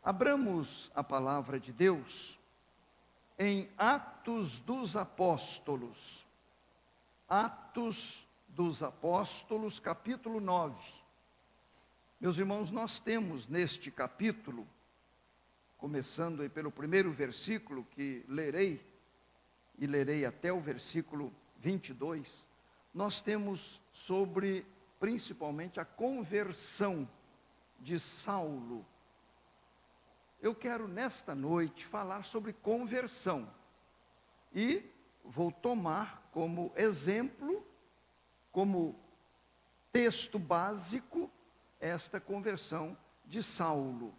Abramos a palavra de Deus em Atos dos Apóstolos. Atos dos Apóstolos, capítulo 9. Meus irmãos, nós temos neste capítulo, começando aí pelo primeiro versículo que lerei, e lerei até o versículo 22, nós temos sobre, principalmente, a conversão de Saulo. Eu quero, nesta noite, falar sobre conversão. E vou tomar como exemplo, como texto básico, esta conversão de Saulo.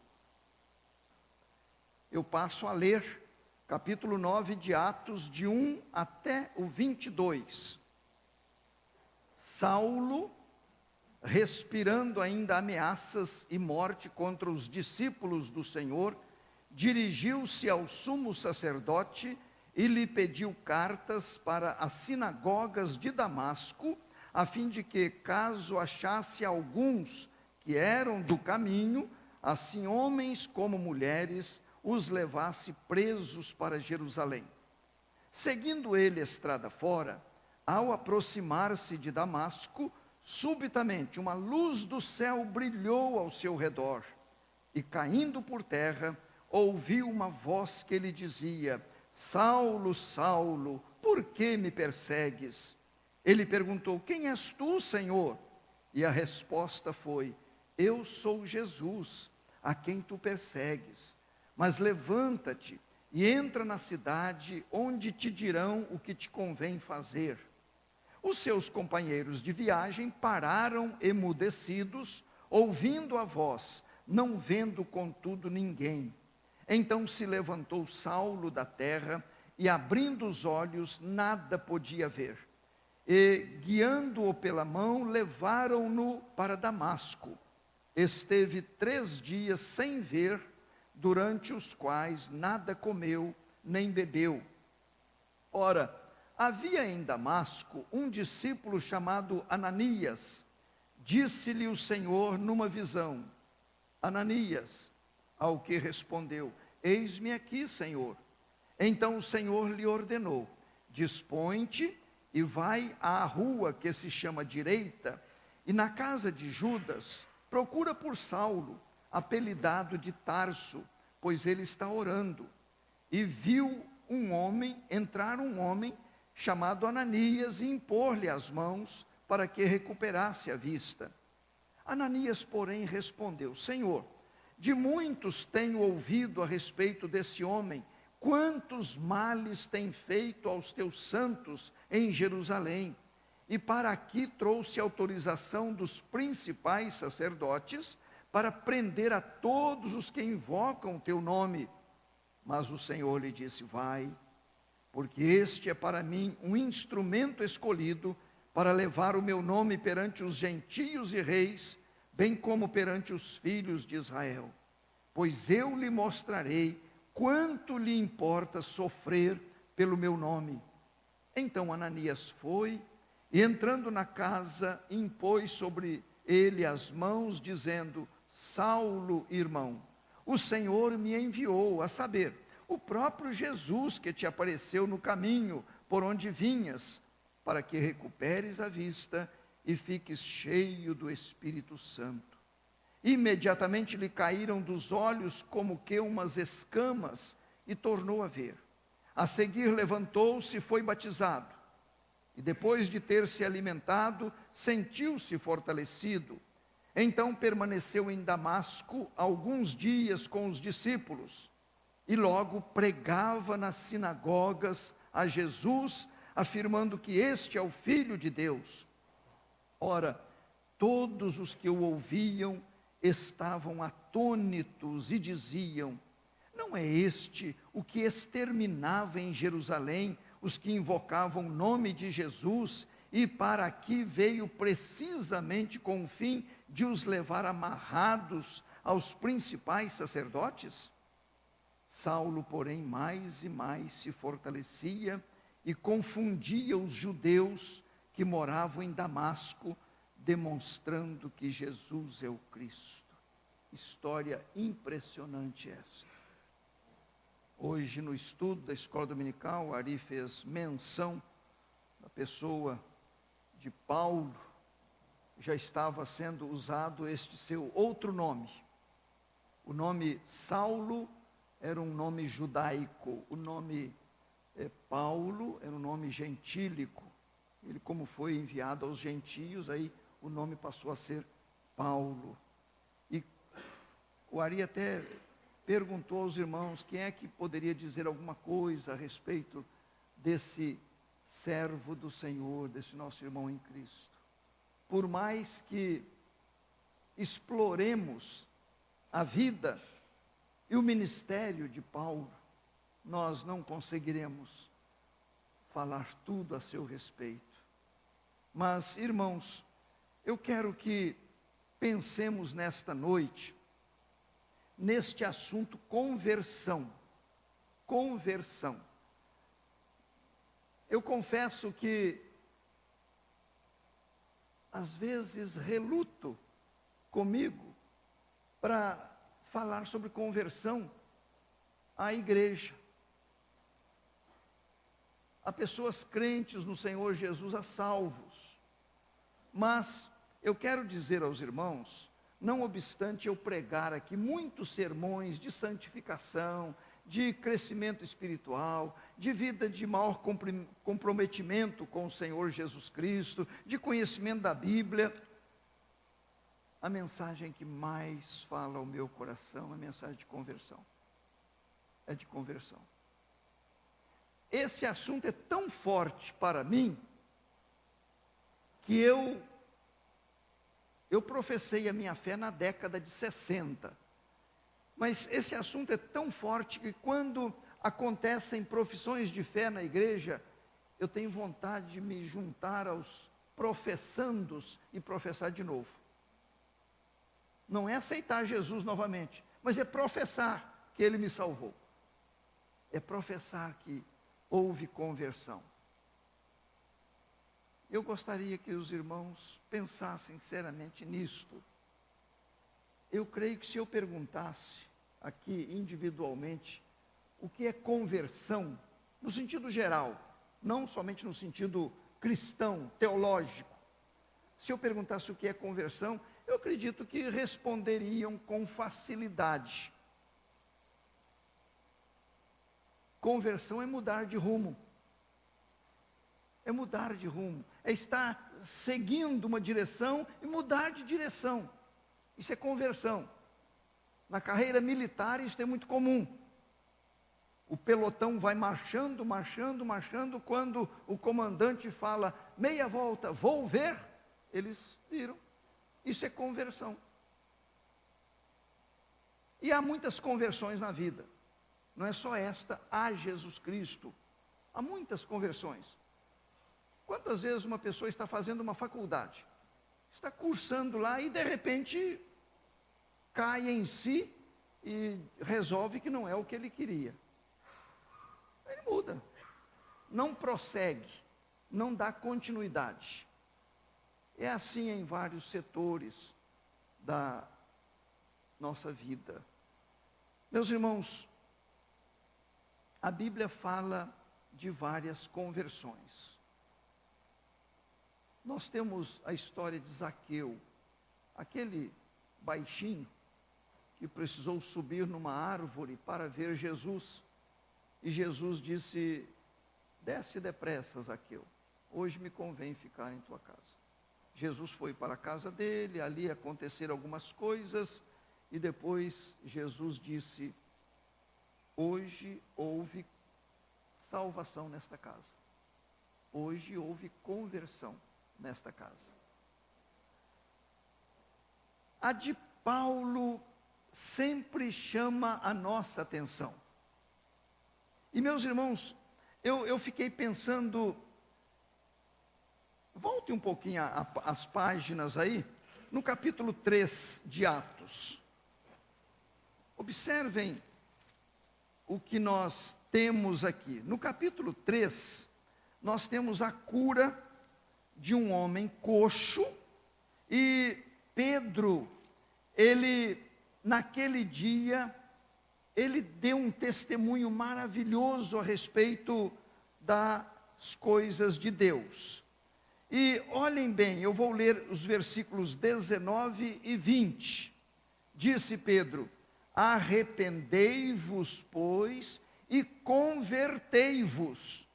Eu passo a ler capítulo 9 de Atos, de 1 até o 22. Saulo, respirando ainda ameaças e morte contra os discípulos do Senhor, dirigiu-se ao sumo sacerdote e lhe pediu cartas para as sinagogas de Damasco, a fim de que, caso achasse alguns que eram do caminho, assim homens como mulheres, os levasse presos para Jerusalém. Seguindo ele estrada fora, ao aproximar-se de Damasco, subitamente uma luz do céu brilhou ao seu redor, e caindo por terra, ouviu uma voz que lhe dizia: Saulo, Saulo, por que me persegues? Ele perguntou: quem és tu, Senhor? E a resposta foi: eu sou Jesus, a quem tu persegues. Mas levanta-te e entra na cidade, onde te dirão o que te convém fazer. Os seus companheiros de viagem pararam emudecidos, ouvindo a voz, não vendo contudo ninguém. Então se levantou Saulo da terra, e abrindo os olhos, nada podia ver. E, guiando-o pela mão, levaram-no para Damasco. Esteve 3 dias sem ver, durante os quais nada comeu nem bebeu. Ora, havia em Damasco um discípulo chamado Ananias. Disse-lhe o Senhor numa visão: Ananias. Ao que respondeu: eis-me aqui, Senhor. Então o Senhor lhe ordenou: dispõe-te e vai à rua que se chama Direita, e na casa de Judas procura por Saulo, apelidado de Tarso, pois ele está orando. E viu entrar um homem chamado Ananias, e impor-lhe as mãos para que recuperasse a vista. Ananias, porém, respondeu: Senhor, de muitos tenho ouvido a respeito desse homem, quantos males tem feito aos teus santos em Jerusalém. E para aqui trouxe autorização dos principais sacerdotes para prender a todos os que invocam o teu nome. Mas o Senhor lhe disse: vai, porque este é para mim um instrumento escolhido para levar o meu nome perante os gentios e reis, bem como perante os filhos de Israel. Pois eu lhe mostrarei quanto lhe importa sofrer pelo meu nome. Então Ananias foi, e entrando na casa, impôs sobre ele as mãos, dizendo: Saulo, irmão, o Senhor me enviou, a saber, o próprio Jesus que te apareceu no caminho por onde vinhas, para que recuperes a vista e fiques cheio do Espírito Santo. Imediatamente lhe caíram dos olhos como que umas escamas, e tornou a ver. A seguir levantou-se e foi batizado. E depois de ter se alimentado, sentiu-se fortalecido. Então permaneceu em Damasco alguns dias com os discípulos, e logo pregava nas sinagogas a Jesus, afirmando que este é o Filho de Deus. Ora, todos os que o ouviam estavam atônitos e diziam: não é este o que exterminava em Jerusalém os que invocavam o nome de Jesus, e para aqui veio precisamente com o fim de os levar amarrados aos principais sacerdotes? Saulo, porém, mais e mais se fortalecia e confundia os judeus que moravam em Damasco, demonstrando que Jesus é o Cristo. história impressionante esta. Hoje, no estudo da escola dominical, Ari fez menção da pessoa de Paulo. Já estava sendo usado este seu outro nome. O nome Saulo era um nome judaico. O nome Paulo era um nome gentílico. Ele, como foi enviado aos gentios, aí o nome passou a ser Paulo. E o Ari até perguntou aos irmãos quem é que poderia dizer alguma coisa a respeito desse servo do Senhor, desse nosso irmão em Cristo. Por mais que exploremos a vida e o ministério de Paulo, nós não conseguiremos falar tudo a seu respeito. Mas, irmãos, eu quero que pensemos nesta noite neste assunto conversão. Conversão. Eu confesso que às vezes reluto comigo para falar sobre conversão à igreja. Há pessoas crentes no Senhor Jesus, a salvos. Mas eu quero dizer aos irmãos, não obstante eu pregar aqui muitos sermões de santificação, de crescimento espiritual, de vida de maior comprometimento com o Senhor Jesus Cristo, de conhecimento da Bíblia, a mensagem que mais fala ao meu coração é a mensagem de conversão. É de conversão. Esse assunto é tão forte para mim, que eu professei a minha fé na década de 60. Mas esse assunto é tão forte que quando acontecem profissões de fé na igreja, eu tenho vontade de me juntar aos professandos e professar de novo. Não é aceitar Jesus novamente, mas é professar que Ele me salvou. É professar que houve conversão. Eu gostaria que os irmãos pensassem seriamente nisto. Eu creio que se eu perguntasse aqui individualmente o que é conversão, no sentido geral, não somente no sentido cristão, teológico. Se eu perguntasse o que é conversão, eu acredito que responderiam com facilidade. Conversão é mudar de rumo. É mudar de rumo. É estar seguindo uma direção e mudar de direção. Isso é conversão. Na carreira militar isso é muito comum. O pelotão vai marchando, marchando, marchando. Quando o comandante fala, meia volta, vou ver, eles viram. Isso é conversão. E há muitas conversões na vida. Não é só esta, a Jesus Cristo. Há muitas conversões. Quantas vezes uma pessoa está fazendo uma faculdade, está cursando lá e de repente cai em si e resolve que não é o que ele queria. Ele muda, não prossegue, não dá continuidade. É assim em vários setores da nossa vida. Meus irmãos, a Bíblia fala de várias conversões. Nós temos a história de Zaqueu, aquele baixinho que precisou subir numa árvore para ver Jesus. E Jesus disse, desce depressa, Zaqueu, hoje me convém ficar em tua casa. Jesus foi para a casa dele, ali aconteceram algumas coisas, e depois Jesus disse, hoje houve salvação nesta casa. Hoje houve conversão nesta casa. A de Paulo sempre chama a nossa atenção. E meus irmãos, eu fiquei pensando, volte um pouquinho as páginas aí, no capítulo 3 de Atos. Observem o que nós temos aqui. No capítulo 3, nós temos a cura de um homem coxo, e Pedro, ele naquele dia, ele deu um testemunho maravilhoso a respeito das coisas de Deus. E olhem bem, eu vou ler os versículos 19 e 20. Disse Pedro: arrependei-vos, pois, e convertei-vos,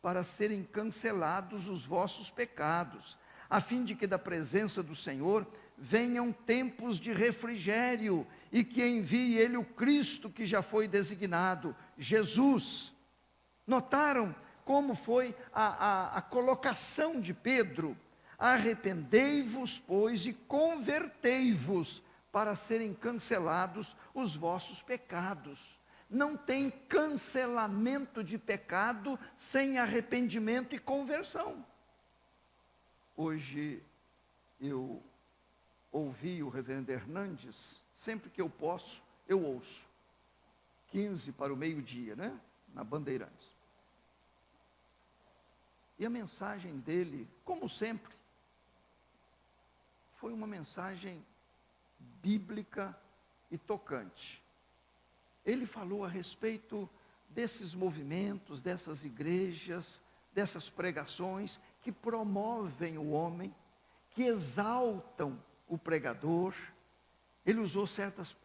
para serem cancelados os vossos pecados, a fim de que da presença do Senhor venham tempos de refrigério, e que envie Ele o Cristo que já foi designado, Jesus. Notaram como foi a colocação de Pedro? Arrependei-vos, pois, e convertei-vos, para serem cancelados os vossos pecados. Não tem cancelamento de pecado sem arrependimento e conversão. Hoje eu ouvi o reverendo Hernandes, sempre que eu posso, eu ouço. 15 para o meio-dia, né? Na Bandeirantes. E a mensagem dele, como sempre, foi uma mensagem bíblica e tocante. Ele falou a respeito desses movimentos, dessas igrejas, dessas pregações que promovem o homem, que exaltam o pregador. Ele usou certas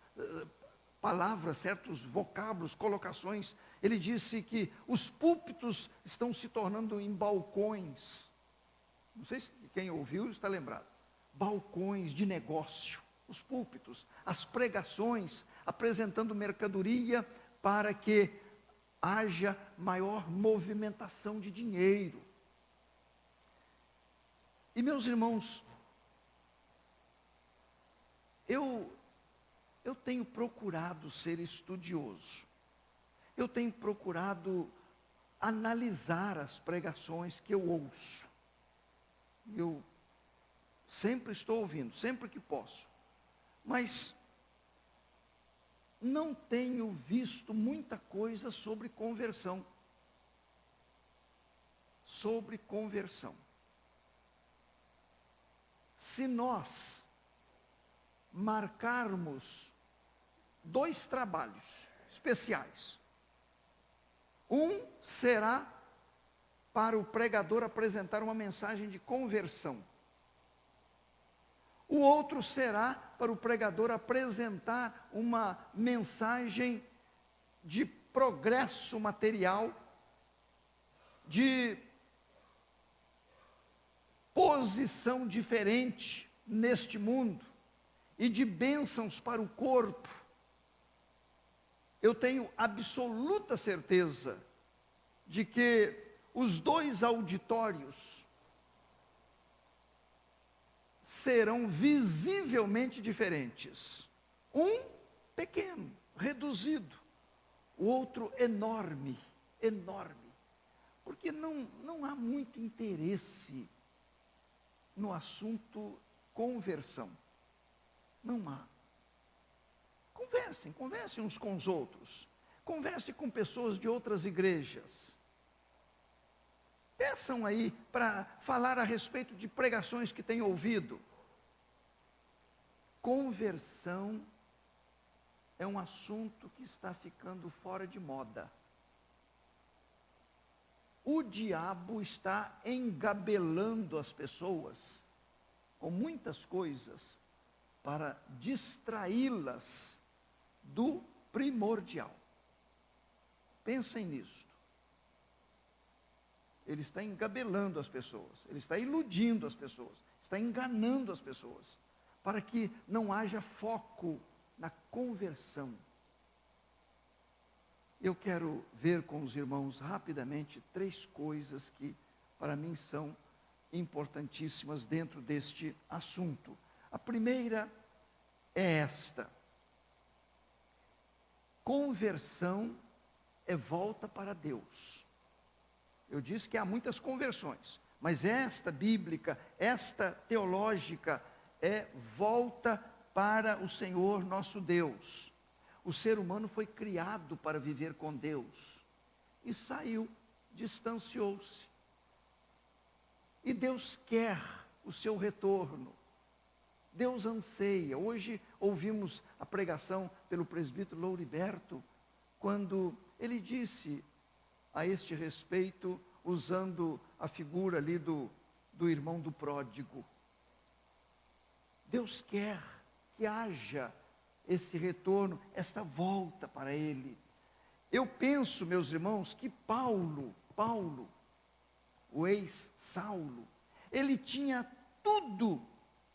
palavras, certos vocábulos, colocações. Ele disse que os púlpitos estão se tornando em balcões. Não sei se quem ouviu está lembrado. Balcões de negócio. Os púlpitos, as pregações, apresentando mercadoria para que haja maior movimentação de dinheiro. E meus irmãos, eu tenho procurado ser estudioso. Eu tenho procurado analisar as pregações que eu ouço. Eu sempre estou ouvindo, sempre que posso. Mas não tenho visto muita coisa sobre conversão. Sobre conversão. Se nós marcarmos 2 trabalhos especiais, um será para o pregador apresentar uma mensagem de conversão. O outro será para o pregador apresentar uma mensagem de progresso material, de posição diferente neste mundo e de bênçãos para o corpo. Eu tenho absoluta certeza de que os 2 auditórios serão visivelmente diferentes. Um pequeno, reduzido. O outro enorme, enorme. Porque não há muito interesse no assunto conversão. Não há. Conversem uns com os outros. Converse com pessoas de outras igrejas. Peçam aí para falar a respeito de pregações que têm ouvido. Conversão é um assunto que está ficando fora de moda. O diabo está engabelando as pessoas com muitas coisas para distraí-las do primordial. Pensem nisso. Ele está engabelando as pessoas, ele está iludindo as pessoas, está enganando as pessoas, para que não haja foco na conversão. Eu quero ver com os irmãos rapidamente 3 coisas que para mim são importantíssimas dentro deste assunto. A primeira é esta: conversão é volta para Deus. Eu disse que há muitas conversões, mas esta bíblica, esta teológica, é volta para o Senhor nosso Deus. O ser humano foi criado para viver com Deus e saiu, distanciou-se. E Deus quer o seu retorno. Deus anseia. Hoje ouvimos a pregação pelo presbítero Louriberto, quando ele disse a este respeito, usando a figura ali do irmão do pródigo. Deus quer que haja esse retorno, esta volta para Ele. Eu penso, meus irmãos, que Paulo, o ex-Saulo, ele tinha tudo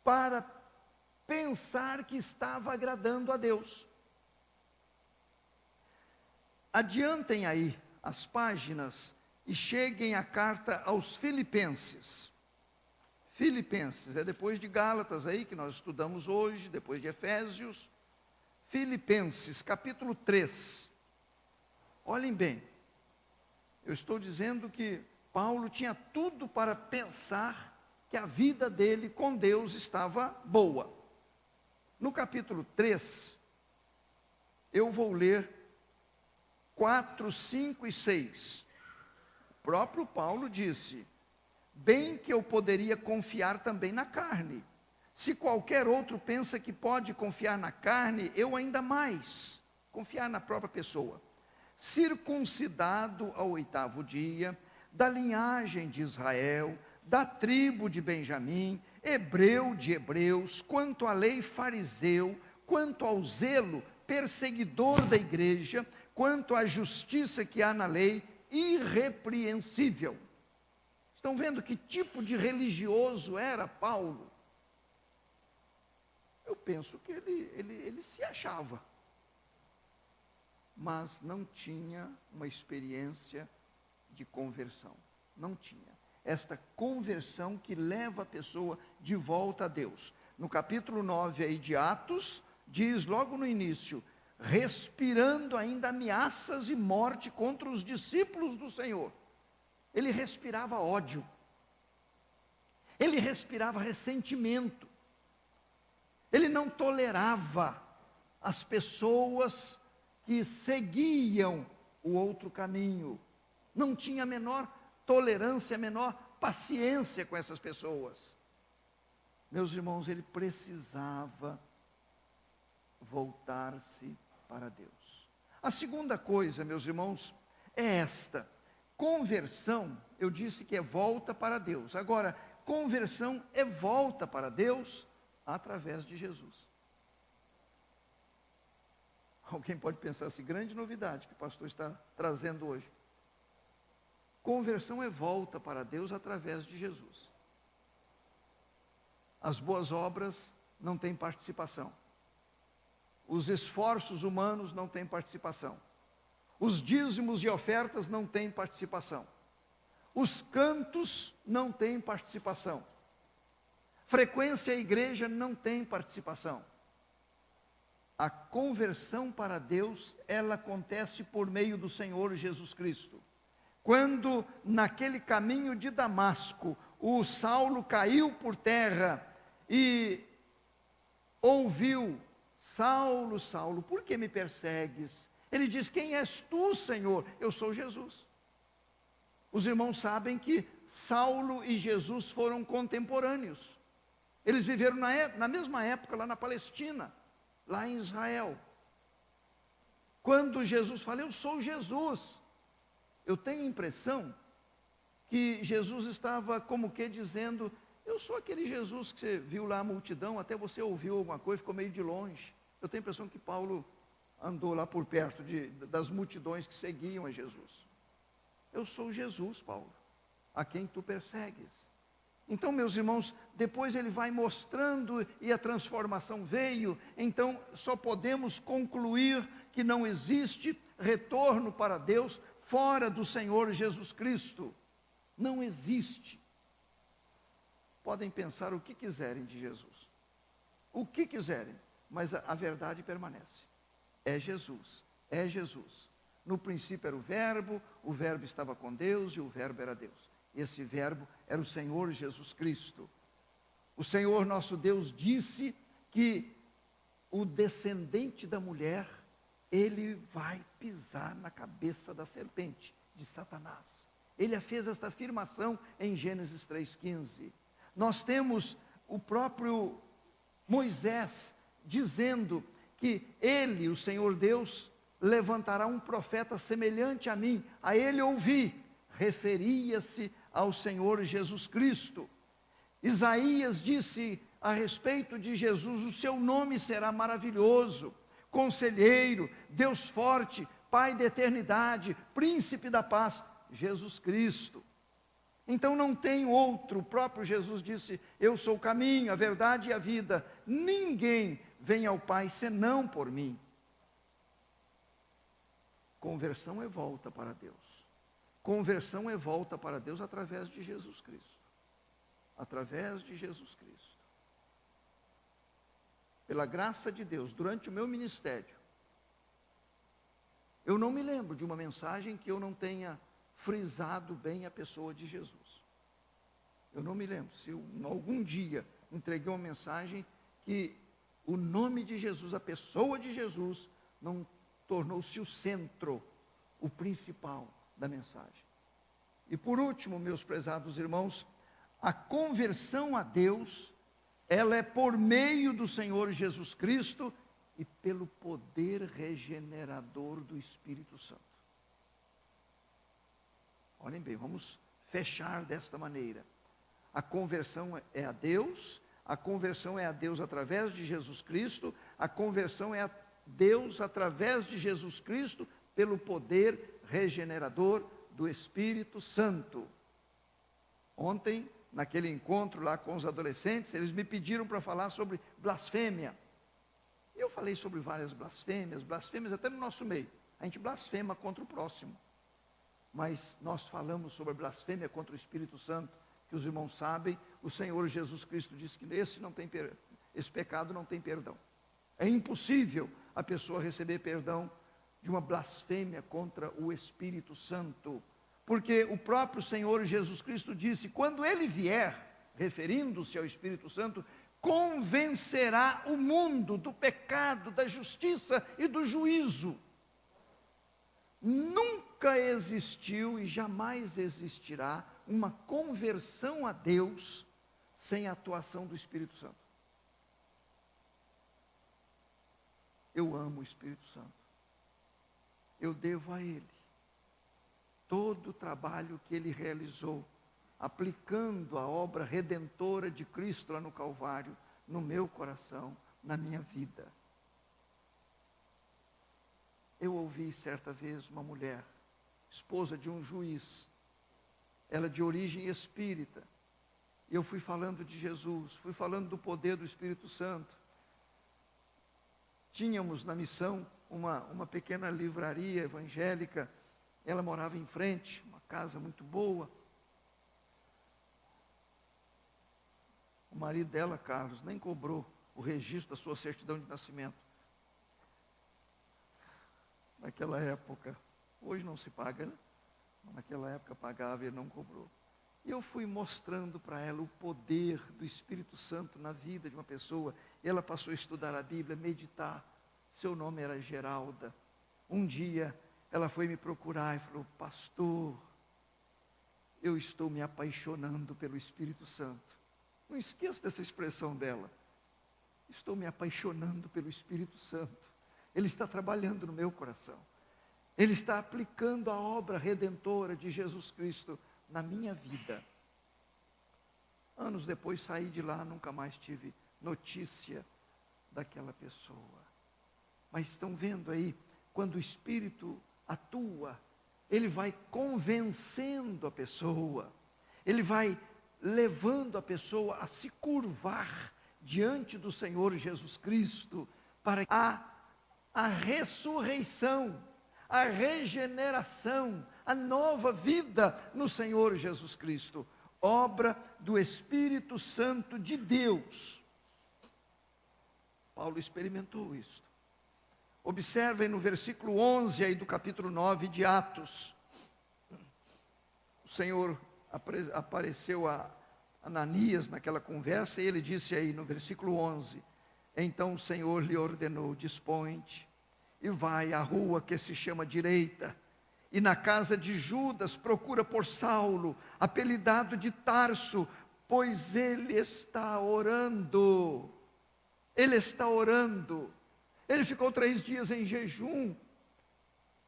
para pensar que estava agradando a Deus. Adiantem aí as páginas e cheguem à carta aos Filipenses. Filipenses, é depois de Gálatas aí, que nós estudamos hoje, depois de Efésios. Filipenses, capítulo 3. Olhem bem, eu estou dizendo que Paulo tinha tudo para pensar que a vida dele com Deus estava boa. No capítulo 3, eu vou ler 4, 5 e 6. O próprio Paulo disse: bem que eu poderia confiar também na carne. Se qualquer outro pensa que pode confiar na carne, eu ainda mais, confiar na própria pessoa. Circuncidado ao 8º dia, da linhagem de Israel, da tribo de Benjamim, hebreu de hebreus, quanto à lei fariseu, quanto ao zelo perseguidor da igreja, quanto à justiça que há na lei, irrepreensível. Estão vendo que tipo de religioso era Paulo? Eu penso que ele se achava, mas não tinha uma experiência de conversão. Não tinha. Esta conversão que leva a pessoa de volta a Deus. No capítulo 9 aí de Atos, diz logo no início, respirando ainda ameaças e morte contra os discípulos do Senhor. Ele respirava ódio. Ele respirava ressentimento. Ele não tolerava as pessoas que seguiam o outro caminho. Não tinha a menor tolerância, a menor paciência com essas pessoas. Meus irmãos, ele precisava voltar-se para Deus. A segunda coisa, meus irmãos, é esta. Conversão, eu disse que é volta para Deus. Agora, conversão é volta para Deus através de Jesus. Alguém pode pensar assim, grande novidade que o pastor está trazendo hoje. Conversão é volta para Deus através de Jesus. As boas obras não têm participação. Os esforços humanos não têm participação. Os dízimos e ofertas não têm participação. Os cantos não têm participação. Frequência à igreja não tem participação. A conversão para Deus, ela acontece por meio do Senhor Jesus Cristo. Quando naquele caminho de Damasco, o Saulo caiu por terra e ouviu: Saulo, Saulo, por que me persegues? Ele diz: quem és tu, Senhor? Eu sou Jesus. Os irmãos sabem que Saulo e Jesus foram contemporâneos. Eles viveram na mesma época lá na Palestina, lá em Israel. Quando Jesus fala: eu sou Jesus, eu tenho a impressão que Jesus estava como que dizendo: eu sou aquele Jesus que você viu lá a multidão, até você ouviu alguma coisa, ficou meio de longe. Eu tenho a impressão que Paulo andou lá por perto das multidões que seguiam a Jesus. Eu sou Jesus, Paulo, a quem tu persegues. Então, meus irmãos, depois ele vai mostrando e a transformação veio. Então, só podemos concluir que não existe retorno para Deus fora do Senhor Jesus Cristo. Não existe. Podem pensar o que quiserem de Jesus. O que quiserem, mas a verdade permanece. É Jesus, é Jesus. No princípio era o verbo estava com Deus e o verbo era Deus. Esse verbo era o Senhor Jesus Cristo. O Senhor nosso Deus disse que o descendente da mulher, ele vai pisar na cabeça da serpente, de Satanás. Ele fez esta afirmação em Gênesis 3,15. Nós temos o próprio Moisés dizendo que ele, o Senhor Deus, levantará um profeta semelhante a mim, a ele ouvi. Referia-se ao Senhor Jesus Cristo. Isaías disse a respeito de Jesus: o seu nome será maravilhoso, Conselheiro, Deus forte, Pai da eternidade, Príncipe da paz, Jesus Cristo. Então não tem outro. O próprio Jesus disse: eu sou o caminho, a verdade e a vida. Ninguém vem ao Pai senão por mim. Conversão é volta para Deus. Conversão é volta para Deus através de Jesus Cristo. Através de Jesus Cristo. Pela graça de Deus, durante o meu ministério, eu não me lembro de uma mensagem que eu não tenha frisado bem a pessoa de Jesus. Eu não me lembro se eu algum dia entreguei uma mensagem que o nome de Jesus, a pessoa de Jesus, não tornou-se o centro, o principal da mensagem. E por último, meus prezados irmãos, a conversão a Deus, ela é por meio do Senhor Jesus Cristo e pelo poder regenerador do Espírito Santo. Olhem bem, vamos fechar desta maneira. A conversão é a Deus, a conversão é a Deus através de Jesus Cristo, a conversão é a Deus através de Jesus Cristo pelo poder regenerador do Espírito Santo. Ontem, naquele encontro lá com os adolescentes, eles me pediram para falar sobre blasfêmia. Eu falei sobre várias blasfêmias até no nosso meio. A gente blasfema contra o próximo. Mas nós falamos sobre a blasfêmia contra o Espírito Santo, que os irmãos sabem, o Senhor Jesus Cristo disse que esse pecado não tem perdão. É impossível a pessoa receber perdão de uma blasfêmia contra o Espírito Santo. Porque o próprio Senhor Jesus Cristo disse: quando Ele vier, referindo-se ao Espírito Santo, convencerá o mundo do pecado, da justiça e do juízo. Nunca existiu e jamais existirá uma conversão a Deus sem a atuação do Espírito Santo. Eu amo o Espírito Santo. Eu devo a Ele todo o trabalho que Ele realizou, aplicando a obra redentora de Cristo lá no Calvário, no meu coração, na minha vida. Eu ouvi certa vez uma mulher, esposa de um juiz, ela de origem espírita, e eu fui falando de Jesus, fui falando do poder do Espírito Santo. Tínhamos na missão uma pequena livraria evangélica, ela morava em frente, uma casa muito boa. O marido dela, Carlos, nem cobrou o registro da sua certidão de nascimento. Naquela época, hoje não se paga, né? Naquela época pagava e ele não cobrou. E eu fui mostrando para ela o poder do Espírito Santo na vida de uma pessoa. Ela passou a estudar a Bíblia, meditar. Seu nome era Geralda. Um dia ela foi me procurar e falou: pastor, eu estou me apaixonando pelo Espírito Santo. Não esqueça dessa expressão dela. Estou me apaixonando pelo Espírito Santo. Ele está trabalhando no meu coração. Ele está aplicando a obra redentora de Jesus Cristo na minha vida. Anos depois saí de lá, nunca mais tive notícia daquela pessoa. Mas estão vendo aí, quando o Espírito atua, ele vai convencendo a pessoa, ele vai levando a pessoa a se curvar diante do Senhor Jesus Cristo, para a ressurreição, a regeneração, a nova vida no Senhor Jesus Cristo, obra do Espírito Santo de Deus. Paulo experimentou isso. Observem no versículo 11 aí do capítulo 9 de Atos. O Senhor apareceu a Ananias naquela conversa e ele disse aí no versículo 11: então o Senhor lhe ordenou: dispõe-te e vai à rua que se chama Direita, e na casa de Judas procura por Saulo, apelidado de Tarso, pois ele está orando. Ele está orando. Ele ficou 3 dias em jejum.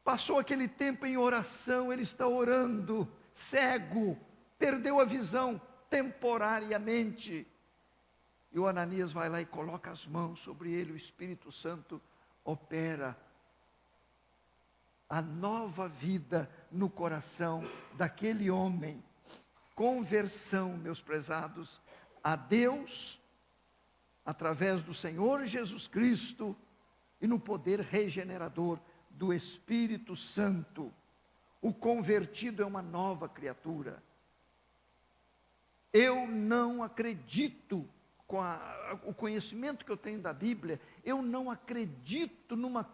Passou aquele tempo em oração, ele está orando, cego, perdeu a visão temporariamente. E o Ananias vai lá e coloca as mãos sobre ele, o Espírito Santo opera a nova vida no coração daquele homem. Conversão, meus prezados, a Deus, através do Senhor Jesus Cristo e no poder regenerador do Espírito Santo. O convertido é uma nova criatura. Eu não acredito, com o conhecimento que eu tenho da Bíblia, eu não acredito numa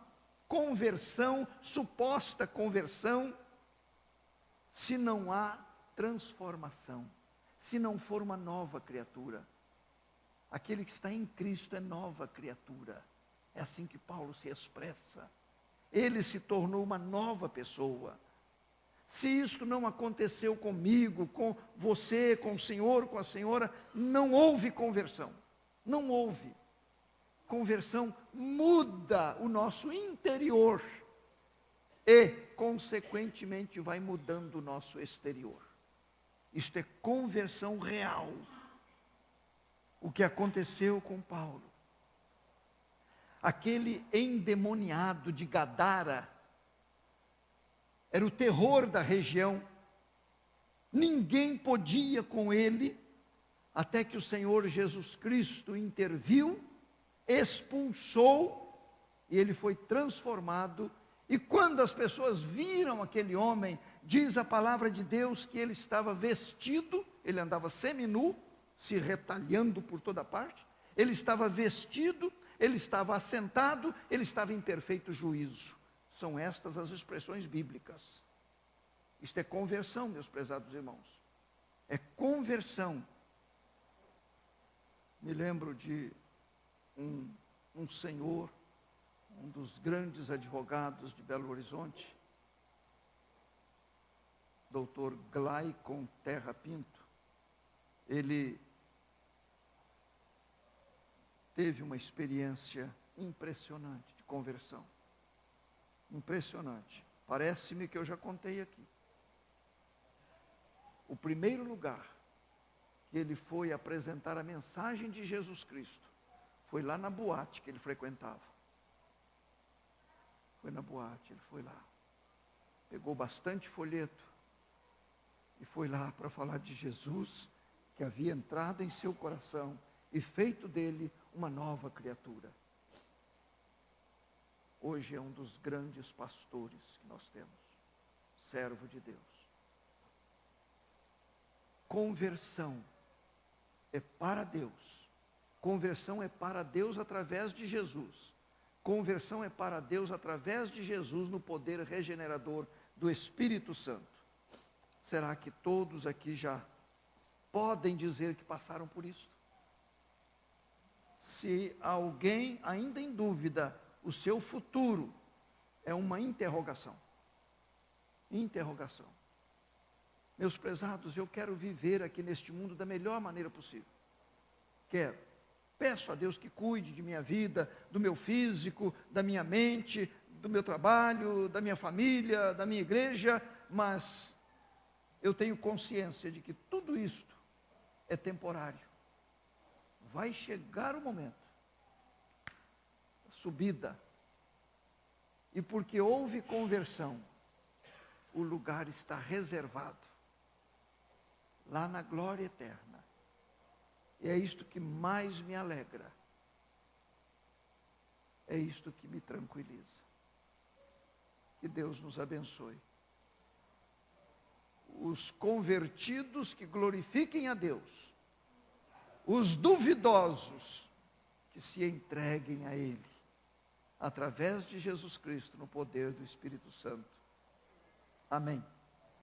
conversão, suposta conversão, se não há transformação, se não for uma nova criatura. Aquele que está em Cristo é nova criatura. É assim que Paulo se expressa. Ele se tornou uma nova pessoa. Se isto não aconteceu comigo, com você, com o Senhor, com a senhora, não houve conversão. Não houve. Conversão muda o nosso interior e, consequentemente, vai mudando o nosso exterior. Isto é conversão real. O que aconteceu com Paulo. Aquele endemoniado de Gadara era o terror da região. Ninguém podia com ele, até que o Senhor Jesus Cristo interviu, expulsou, e ele foi transformado. E quando as pessoas viram aquele homem, diz a palavra de Deus que ele estava vestido, ele andava seminu, se retalhando por toda parte, ele estava vestido, ele estava assentado, ele estava em perfeito juízo. São estas as expressões bíblicas. Isto é conversão, meus prezados irmãos. É conversão. Me lembro de um senhor, um dos grandes advogados de Belo Horizonte, doutor Glaicon Terra Pinto. Ele teve uma experiência impressionante de conversão. Impressionante. Parece-me que eu já contei aqui. O primeiro lugar que ele foi apresentar a mensagem de Jesus Cristo foi lá na boate que ele frequentava. Foi na boate, ele foi lá. Pegou bastante folheto e foi lá para falar de Jesus, que havia entrado em seu coração e feito dele uma nova criatura. Hoje é um dos grandes pastores que nós temos, servo de Deus. Conversão é para Deus. Conversão é para Deus através de Jesus. Conversão é para Deus através de Jesus no poder regenerador do Espírito Santo. Será que todos aqui já podem dizer que passaram por isso? Se alguém ainda em dúvida, o seu futuro é uma interrogação. Interrogação. Meus prezados, eu quero viver aqui neste mundo da melhor maneira possível. Quero. Peço a Deus que cuide de minha vida, do meu físico, da minha mente, do meu trabalho, da minha família, da minha igreja, mas eu tenho consciência de que tudo isto é temporário. Vai chegar o momento, subida, e porque houve conversão, o lugar está reservado, lá na glória eterna. E é isto que mais me alegra, é isto que me tranquiliza. Que Deus nos abençoe. Os convertidos que glorifiquem a Deus, os duvidosos que se entreguem a Ele, através de Jesus Cristo, no poder do Espírito Santo. Amém.